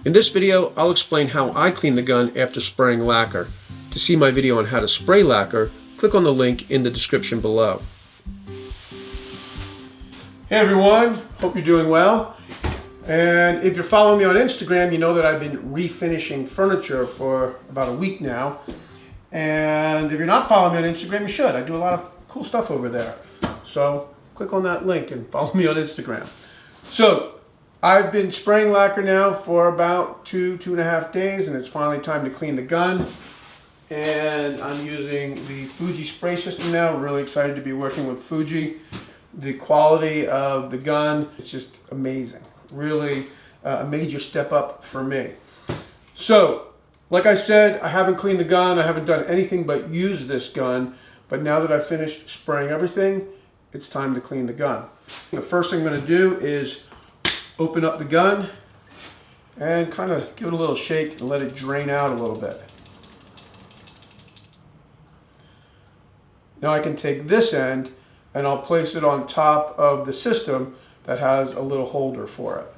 In this video, I'll explain how I clean the gun after spraying lacquer. To see my video on how to spray lacquer, click on the link in the description below. Hey everyone, hope you're doing well. And if you're following me on Instagram, you know that I've been refinishing furniture for about a week now. And if you're not following me on Instagram, you should. I do a lot of cool stuff over there. So click on that link and follow me on Instagram. So I've been spraying lacquer now for about two and a half days, and it's finally time to clean the gun. And I'm using the Fuji spray system now. Really excited to be working with Fuji. The quality of the gun is just amazing. Really a major step up for me. So, like I said, I haven't cleaned the gun. I haven't done anything but use this gun. But now that I've finished spraying everything, it's time to clean the gun. The first thing I'm going to do is open up the gun and kind of give it a little shake and let it drain out a little bit. Now I can take this end and I'll place it on top of the system that has a little holder for it.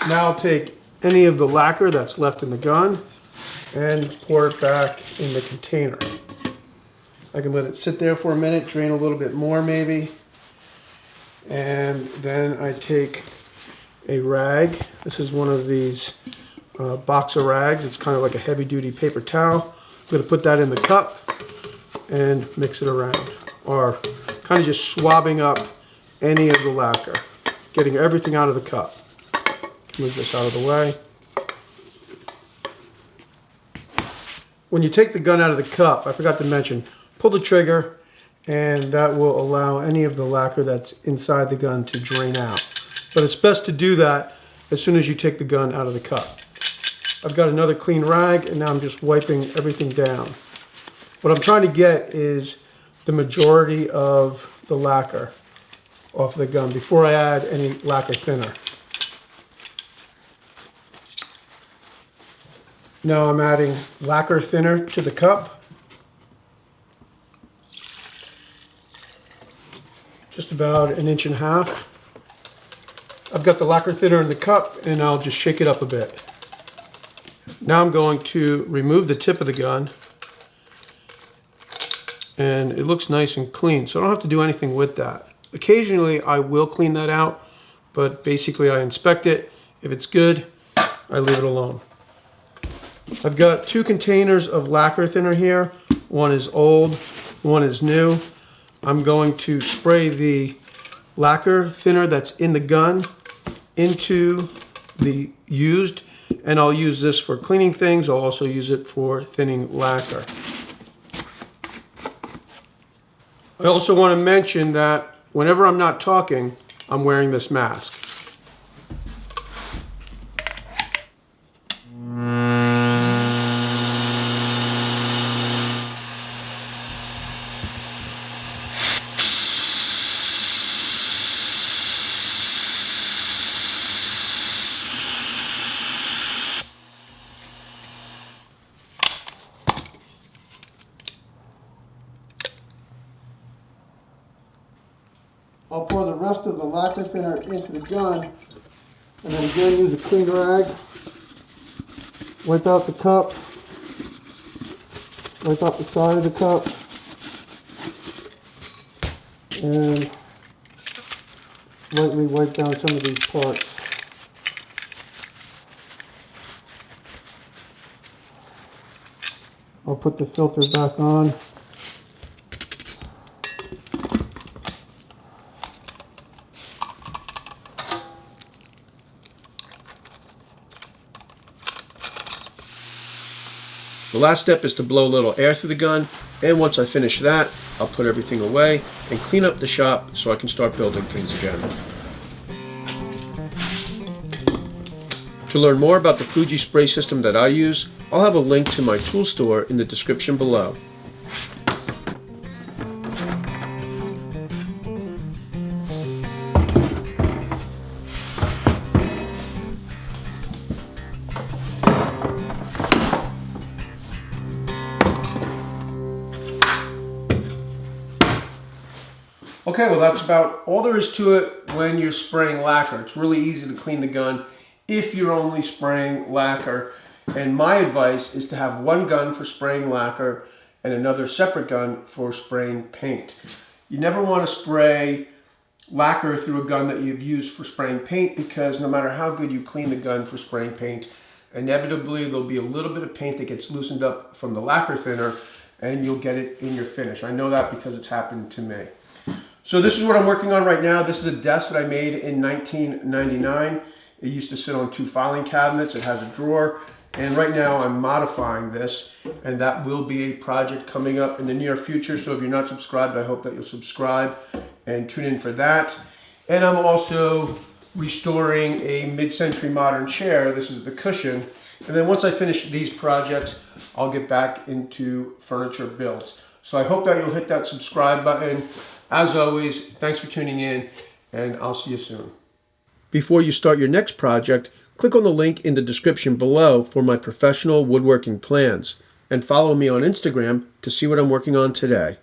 Now I'll take any of the lacquer that's left in the gun and pour it back in the container. I can let it sit there for a minute, drain a little bit more maybe. And then I take a rag. This is one of these boxer rags. It's kind of like a heavy duty paper towel. I'm going to put that in the cup and mix it around. Or kind of just swabbing up any of the lacquer. Getting everything out of the cup. Move this out of the way. When you take the gun out of the cup, I forgot to mention, pull the trigger and that will allow any of the lacquer that's inside the gun to drain out. But it's best to do that as soon as you take the gun out of the cup. I've got another clean rag and now I'm just wiping everything down. What I'm trying to get is the majority of the lacquer off the gun before I add any lacquer thinner. Now I'm adding lacquer thinner to the cup. Just about 1.5 inches. I've got the lacquer thinner in the cup and I'll just shake it up a bit. Now I'm going to remove the tip of the gun. And it looks nice and clean, so I don't have to do anything with that. Occasionally I will clean that out, but basically I inspect it. If it's good, I leave it alone. I've got 2 containers of lacquer thinner here. One is old, one is new. I'm going to spray the lacquer thinner that's in the gun into the used, and I'll use this for cleaning things. I'll also use it for thinning lacquer. I also want to mention that whenever I'm not talking, I'm wearing this mask. I'll pour the rest of the lacquer thinner into the gun and then again use a clean rag. Wipe out the cup. Wipe out the side of the cup. And lightly wipe down some of these parts. I'll put the filter back on. The last step is to blow a little air through the gun, and once I finish that, I'll put everything away and clean up the shop so I can start building things again. To learn more about the Fuji spray system that I use, I'll have a link to my tool store in the description below. Okay, well that's about all there is to it when you're spraying lacquer. It's really easy to clean the gun if you're only spraying lacquer. And my advice is to have one gun for spraying lacquer and another separate gun for spraying paint. You never want to spray lacquer through a gun that you've used for spraying paint, because no matter how good you clean the gun for spraying paint, inevitably there'll be a little bit of paint that gets loosened up from the lacquer thinner and you'll get it in your finish. I know that because it's happened to me. So this is what I'm working on right now. This is a desk that I made in 1999. It used to sit on 2 filing cabinets. It has a drawer. And right now I'm modifying this, and that will be a project coming up in the near future. So if you're not subscribed, I hope that you'll subscribe and tune in for that. And I'm also restoring a mid-century modern chair. This is the cushion. And then once I finish these projects, I'll get back into furniture builds. So I hope that you'll hit that subscribe button. As always, thanks for tuning in, and I'll see you soon. Before you start your next project, click on the link in the description below for my professional woodworking plans, and follow me on Instagram to see what I'm working on today.